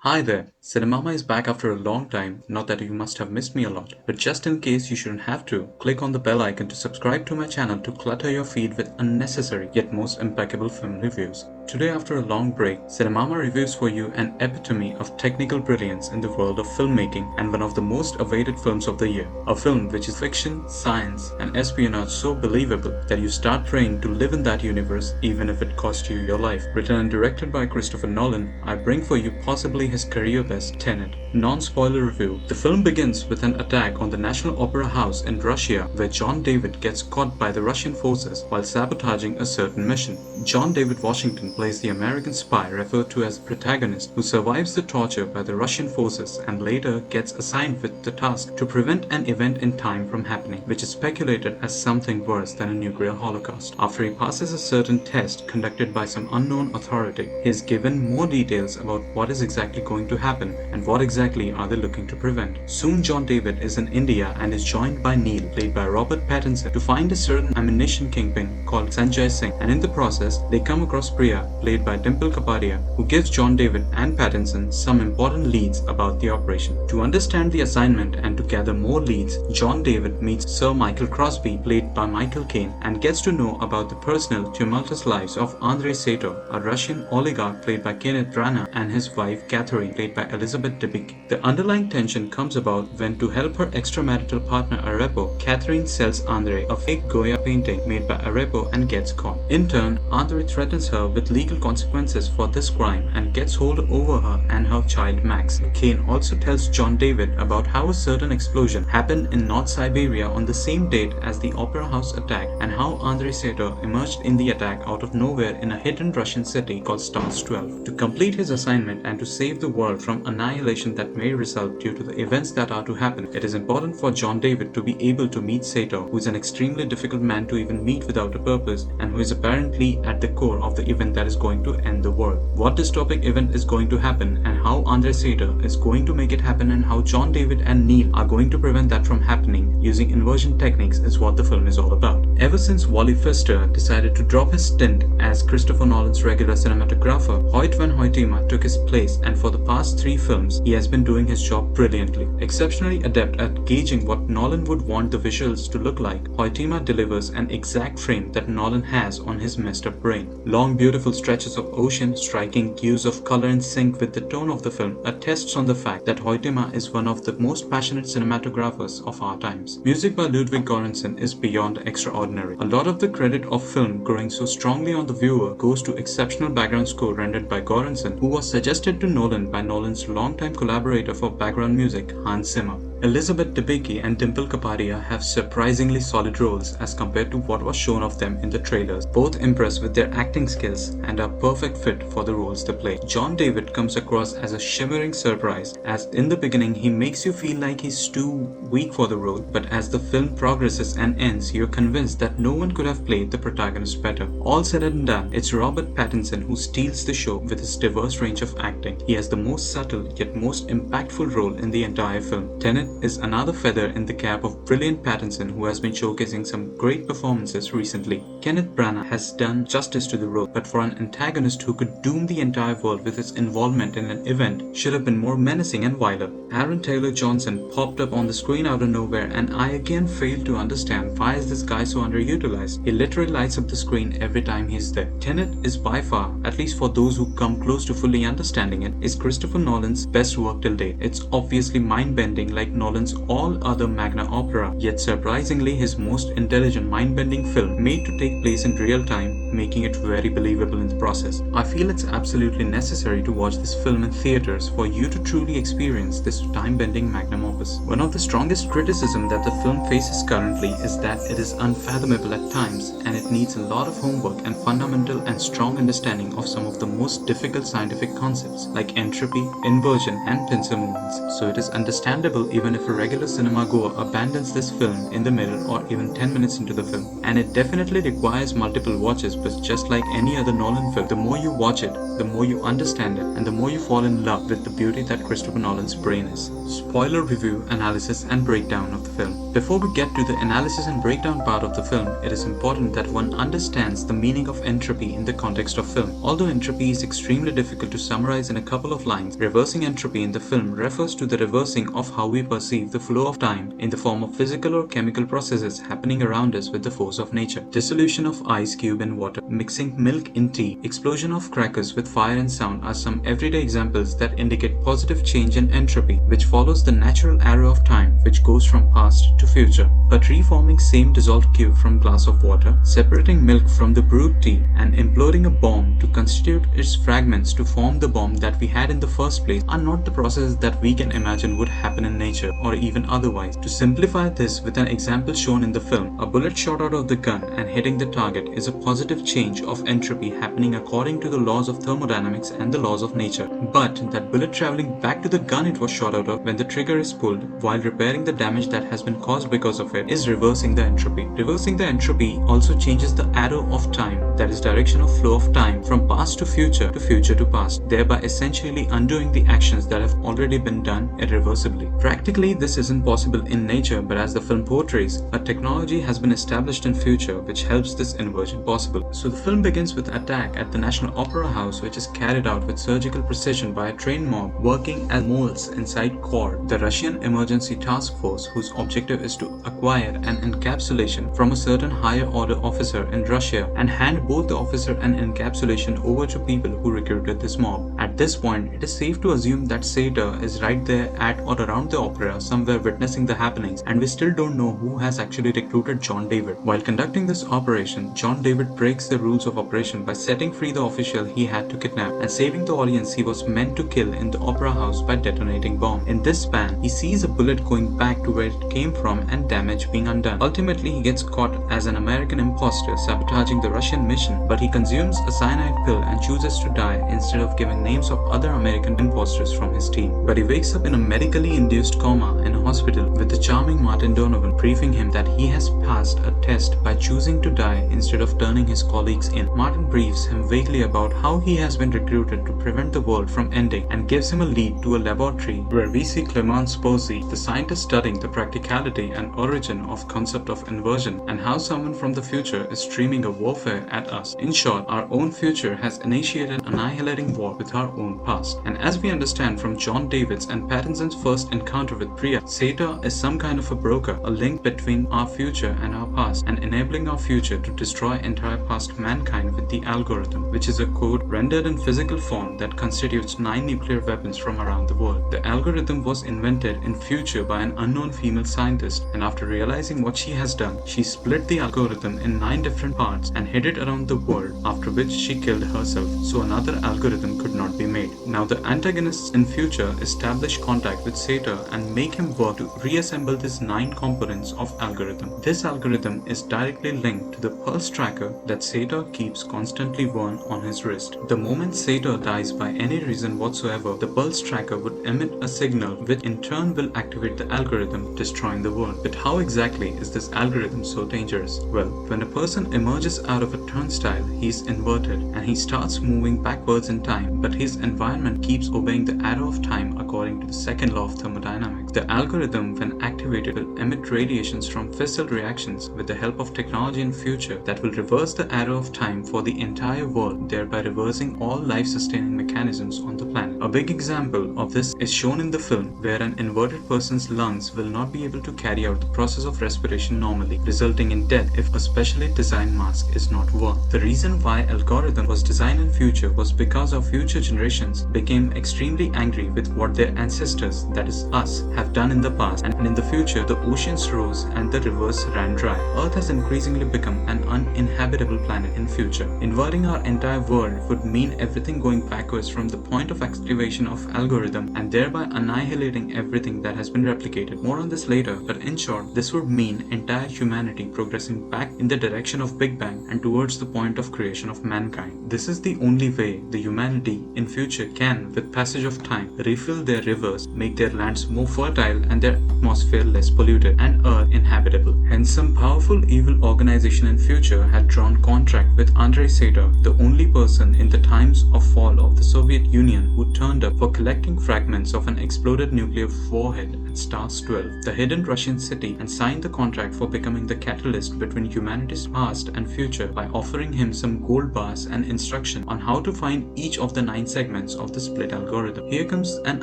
Hi there, Cinemama is back after a long time, not that you must have missed me a lot, but just in case you shouldn't have to, click on the bell icon to subscribe to my channel to clutter your feed with unnecessary yet most impeccable film reviews. Today after a long break, Cinemama reviews for you an epitome of technical brilliance in the world of filmmaking and one of the most awaited films of the year. A film which is fiction, science and espionage so believable that you start praying to live in that universe even if it costs you your life. Written and directed by Christopher Nolan, I bring for you possibly his career best, TENET. Non-spoiler review. The film begins with an attack on the National Opera House in Russia where John David gets caught by the Russian forces while sabotaging a certain mission. John David Washington plays the American spy referred to as the protagonist who survives the torture by the Russian forces and later gets assigned with the task to prevent an event in time from happening, which is speculated as something worse than a nuclear holocaust. After he passes a certain test conducted by some unknown authority, he is given more details about what is exactly going to happen and what exactly are they looking to prevent. Soon John David is in India and is joined by Neil, played by Robert Pattinson, to find a certain ammunition kingpin called Sanjay Singh, and in the process they come across Priya, played by Dimple Kapadia, who gives John David and Pattinson some important leads about the operation. To understand the assignment and to gather more leads, John David meets Sir Michael Crosby, played by Michael Caine, and gets to know about the personal, tumultuous lives of Andrei Sato, a Russian oligarch played by Kenneth Branagh, and his wife Catherine, played by Elizabeth Debicki. The underlying tension comes about when, to help her extramarital partner Arepo, Catherine sells Andrei a fake Goya painting made by Arepo and gets caught. In turn, Andrei threatens her with legal consequences for this crime and gets hold over her and her child Max. Caine also tells John David about how a certain explosion happened in North Siberia on the same date as the Opera House attack and how Andrei Sato emerged in the attack out of nowhere in a hidden Russian city called Stars 12. To complete his assignment and to save the world from annihilation that may result due to the events that are to happen, it is important for John David to be able to meet Sato, who is an extremely difficult man to even meet without a purpose and who is apparently at the core of the event that is going to end the world. What dystopic event is going to happen and how Andrei Sato is going to make it happen and how John David and Neil are going to prevent that from happening using inversion techniques is what the film is all about. Ever since Wally Pfister decided to drop his stint as Christopher Nolan's regular cinematographer, Hoyt van Hoytema took his place, and for the past 3 films he has been doing his job brilliantly. Exceptionally adept at gauging what Nolan would want the visuals to look like, Hoytema delivers an exact frame that Nolan has on his messed up brain. Long beautiful stretches of ocean, striking hues of color in sync with the tone of the film attests on the fact that Hoytema is one of the most passionate cinematographers of our times. Music by Ludwig Göransson is beyond extraordinary. A lot of the credit of film growing so strongly on the viewer goes to exceptional background score rendered by Göransson, who was suggested to Nolan by Nolan's longtime collaborator for background music, Hans Zimmer. Elizabeth Debicki and Dimple Kapadia have surprisingly solid roles as compared to what was shown of them in the trailers. Both impress with their acting skills and are perfect fit for the roles they play. John David comes across as a shimmering surprise, as in the beginning he makes you feel like he's too weak for the role, but as the film progresses and ends, you're convinced that no one could have played the protagonist better. All said and done, it's Robert Pattinson who steals the show with his diverse range of acting. He has the most subtle yet most impactful role in the entire film. Tenet is another feather in the cap of brilliant Pattinson, who has been showcasing some great performances recently. Kenneth Branagh has done justice to the role, but for an antagonist who could doom the entire world with his involvement in an event, should have been more menacing and wilder. Aaron Taylor-Johnson popped up on the screen out of nowhere, and I again failed to understand why is this guy so underutilized. He literally lights up the screen every time he's there. Tenet is by far, at least for those who come close to fully understanding it, is Christopher Nolan's best work till date. It's obviously mind-bending like Nolan's all other magna opera, yet surprisingly his most intelligent mind-bending film made to take place in real time, making it very believable in the process. I feel it's absolutely necessary to watch this film in theaters for you to truly experience this time-bending magnum opus. One of the strongest criticism that the film faces currently is that it is unfathomable at times and it needs a lot of homework and fundamental and strong understanding of some of the most difficult scientific concepts like entropy, inversion and pincer movements. So it is understandable even even if a regular cinema goer abandons this film in the middle or even 10 minutes into the film. And it definitely requires multiple watches, but just like any other Nolan film, the more you watch it, the more you understand it, and the more you fall in love with the beauty that Christopher Nolan's brain is. Spoiler review, analysis and breakdown of the film. Before we get to the analysis and breakdown part of the film, it is important that one understands the meaning of entropy in the context of film. Although entropy is extremely difficult to summarize in a couple of lines, reversing entropy in the film refers to the reversing of how we perceive the flow of time in the form of physical or chemical processes happening around us with the force of nature. Dissolution of ice cube in water, mixing milk in tea, explosion of crackers with fire and sound are some everyday examples that indicate positive change in entropy, which follows the natural arrow of time which goes from past to future. But reforming same dissolved cube from glass of water, separating milk from the brewed tea, and imploding a bomb to constitute its fragments to form the bomb that we had in the first place are not the processes that we can imagine would happen in nature or even otherwise. To simplify this with an example shown in the film, a bullet shot out of the gun and hitting the target is a positive change of entropy happening according to the laws of thermodynamics and the laws of nature. But that bullet traveling back to the gun it was shot out of when the trigger is pulled while repairing the damage that has been caused because of it is reversing the entropy. Reversing the entropy also changes the arrow of time, that is direction of flow of time, from past to future to past, thereby essentially undoing the actions that have already been done irreversibly. Practically this isn't possible in nature, but as the film portrays, a technology has been established in future which helps this inversion possible. So the film begins with an attack at the National Opera House, which is carried out with surgical precision by a trained mob working as moles inside core, the Russian emergency task force, whose objective is to acquire an encapsulation from a certain higher order officer in Russia and hand both the officer and encapsulation over to people who recruited this mob. At this point, it is safe to assume that Sator is right there at or around the opera somewhere witnessing the happenings, and we still don't know who has actually recruited John David. While conducting this operation, John David breaks the rules of operation by setting free the official he had to kidnap and saving the audience he was meant to kill in the opera house by detonating bomb. In this span, he sees a bullet going back to where it came from and damage being undone. Ultimately, he gets caught as an American imposter sabotaging the Russian mission, but he consumes a cyanide pill and chooses to die instead of giving names of other American imposters from his team. But he wakes up in a medically induced coma in a hospital with the charming Martin Donovan briefing him that he has passed a test by choosing to die instead of turning his colleagues in. Martin briefs him vaguely about how he has been recruited to prevent the world from ending and gives him a lead to a laboratory where we see Clemence Posey, the scientist studying the practicality and origin of concept of inversion and how someone from the future is streaming a warfare at us. In short, our own future has initiated an annihilating war with our own past. And as we understand from John David's and Pattinson's first encounter with Priya, Sator is some kind of a broker, a link between our future and our past, and enabling our future to destroy entire past mankind with the algorithm, which is a code rendered in physical form that constitutes 9 nuclear weapons from around the world. The algorithm was invented in future by an unknown female scientist, and after realizing what she has done, she split the algorithm in 9 different parts and hid it around the world, after which she killed herself so another algorithm could not be made. Now the antagonists in future establish contact with Sator and make him work to reassemble these 9 components of algorithm. This algorithm is directly linked to the pulse tracker that Sator keeps constantly worn on his wrist. The moment Sator dies by any reason whatsoever, the pulse tracker would emit a signal which in turn will activate the algorithm, destroying the world. But how exactly is this algorithm so dangerous? Well, when a person emerges out of a turnstile, he is inverted and he starts moving backwards in time, but his environment keeps obeying the arrow of time according to the second law of thermodynamics. The algorithm, when activated, will emit radiations from fissile reactions with the help of technology in future that will reverse the arrow of time for the entire world, thereby reversing all life-sustaining mechanisms on the planet. A big example of this is shown in the film, where an inverted person's lungs will not be able to carry out the process of respiration normally, resulting in death if a specially designed mask is not worn. The reason why algorithm was designed in future was because our future generations became extremely angry with what their ancestors, that is us, have done in the past, and in the future the oceans rose and the rivers ran dry. Earth has increasingly become an uninhabitable planet in future. Inverting our entire world would mean everything going backwards from the point of activation of algorithm and thereby annihilating everything that has been replicated. More on this later, but in short, this would mean entire humanity progressing back in the direction of Big Bang and towards the point of creation of mankind. This is the only way the humanity in future can, with passage of time, refill their rivers, make their lands more fertile and their atmosphere less polluted, and Earth inhabitable. Hence, some powerful evil organization in future had drawn contract with Andrei Sator, the only person in the times of fall of the Soviet Union who turned up for collecting fragments of an exploded nuclear warhead at Stars 12, the hidden Russian city, and signed the contract for becoming the catalyst between humanity's past and future by offering him some gold bars and instruction on how to find each of the 9 segments of the split algorithm. Here comes an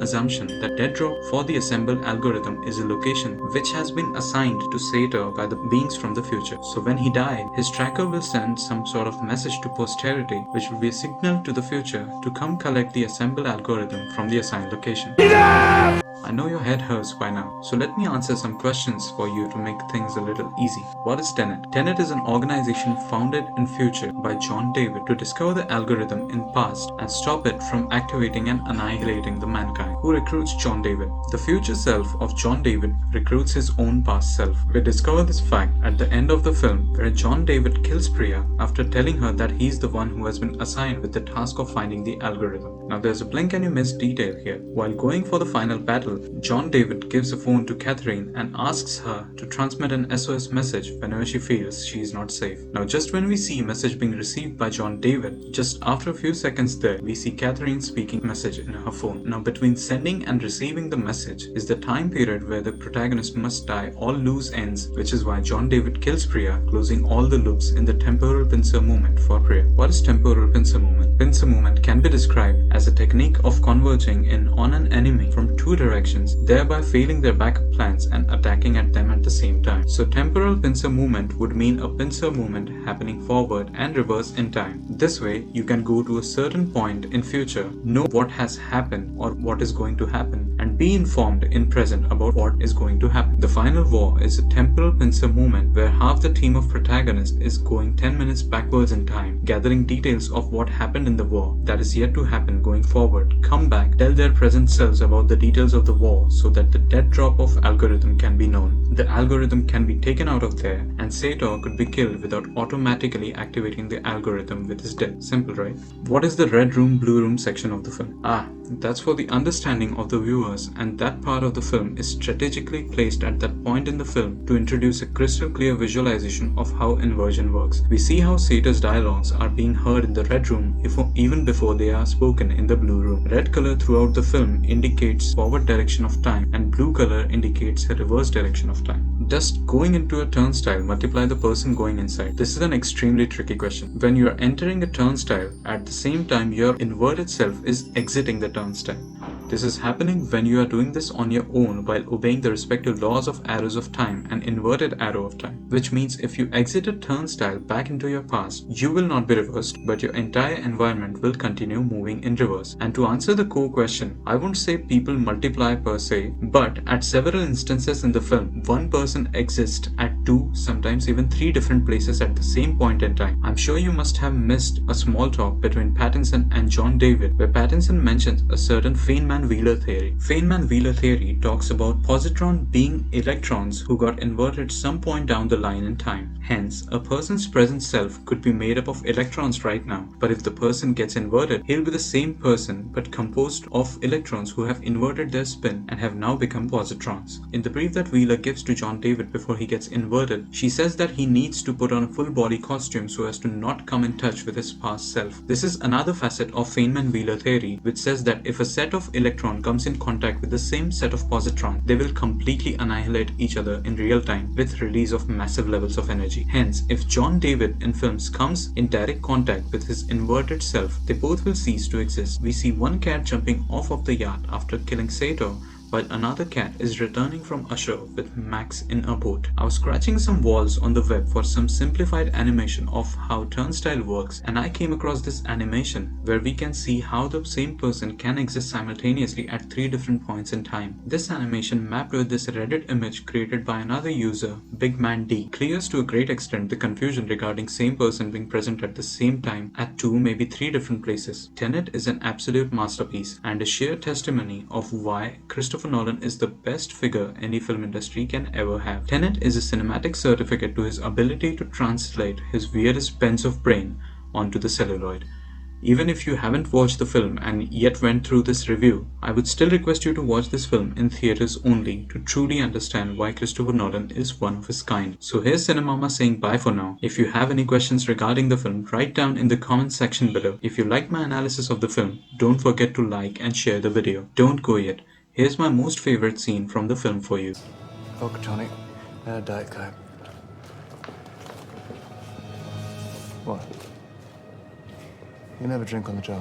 assumption that dead drop for the assembled algorithm is a location which has been assigned to Sator by the beings from the future. So when he died, his tracker will send some sort of message to posterity which will be a signal to the future to come collect the assembled algorithm from the assigned location. I know your head hurts by now, so let me answer some questions for you to make things a little easy. What is TENET? TENET is an organization founded in future by John David to discover the algorithm in past and stop it from activating and annihilating the mankind. Who recruits John David? The future self of John David recruits his own past self. We discover this fact at the end of the film where John David kills Priya after telling her that he's the one who has been assigned with the task of finding the algorithm. Now there's a blink and you miss detail here. While going for the final battle, John David gives a phone to Catherine and asks her to transmit an SOS message whenever she feels she is not safe. Now just when we see a message being received by John David, just after a few seconds there, we see Catherine speaking a message in her phone. Now between sending and receiving the message is the time period where the protagonist must tie all loose ends, which is why John David kills Priya, closing all the loops in the temporal pincer movement for Priya. What is temporal pincer movement? Pincer movement can be described as a technique of converging in on an enemy from 2 directions, thereby failing their backup plans and attacking at them at the same time. So temporal pincer movement would mean a pincer movement happening forward and reverse in time. This way you can go to a certain point in future, know what has happened or what is going to happen, and be informed in present about what is going to happen. The final war is a temporal pincer movement where half the team of protagonists is going 10 minutes backwards in time, gathering details of what happened in the war that is yet to happen going forward, come back, tell their present selves about the details of the war so that the dead drop of algorithm can be known. The algorithm can be taken out of there and Sator could be killed without automatically activating the algorithm with his death. Simple, right? What is the red room, blue room section of the film? That's for the understanding of the viewers, and that part of the film is strategically placed at that point in the film to introduce a crystal clear visualization of how inversion works. We see how Sator's dialogues are being heard in the red room even before they are spoken in the blue room. Red color throughout the film indicates forward direction of time and blue color indicates a reverse direction of time. Does going into a turnstile multiply the person going inside? This is an extremely tricky question. When you are entering a turnstile, at the same time your inverted self is exiting the turnstile. This is happening when you are doing this on your own while obeying the respective laws of arrows of time and inverted arrow of time. Which means if you exit a turnstile back into your past, you will not be reversed, but your entire environment will continue moving in reverse. And to answer the core question, I won't say people multiply per se, but at several instances in the film, one person exists at 2, sometimes even 3 different places at the same point in time. I'm sure you must have missed a small talk between Pattinson and John David where Pattinson mentions a certain Feynman-Wheeler theory. Feynman-Wheeler theory talks about positron being electrons who got inverted some point down the line in time. Hence, a person's present self could be made up of electrons right now, but if the person gets inverted, he'll be the same person but composed of electrons who have inverted their spin and have now become positrons. In the brief that Wheeler gives to John David before he gets inverted, she says that he needs to put on a full body costume so as to not come in touch with his past self. This is another facet of Feynman-Wheeler theory, which says that if a set of electron comes in contact with the same set of positron, they will completely annihilate each other in real time with release of massive levels of energy. Hence, if John David in films comes in direct contact with his inverted self, they both will cease to exist. We see one cat jumping off of the yacht after killing Sator, while another cat is returning from ashore with Max in a boat. I was scratching some walls on the web for some simplified animation of how turnstile works, and I came across this animation where we can see how the same person can exist simultaneously at 3 different points in time. This animation mapped with this Reddit image created by another user, Big Man D, clears to a great extent the confusion regarding same person being present at the same time at 2, maybe 3 different places. Tenet is an absolute masterpiece and a sheer testimony of why Christopher Nolan is the best figure any film industry can ever have. Tenet is a cinematic certificate to his ability to translate his weirdest bends of brain onto the celluloid. Even if you haven't watched the film and yet went through this review, I would still request you to watch this film in theaters only to truly understand why Christopher Nolan is one of his kind. So here's Cinemama saying bye for now. If you have any questions regarding the film, write down in the comment section below. If you like my analysis of the film, don't forget to like and share the video. Don't go yet. Here's my most favorite scene from the film for you. Coke tonic and a Diet Coke. What? You never drink on the job.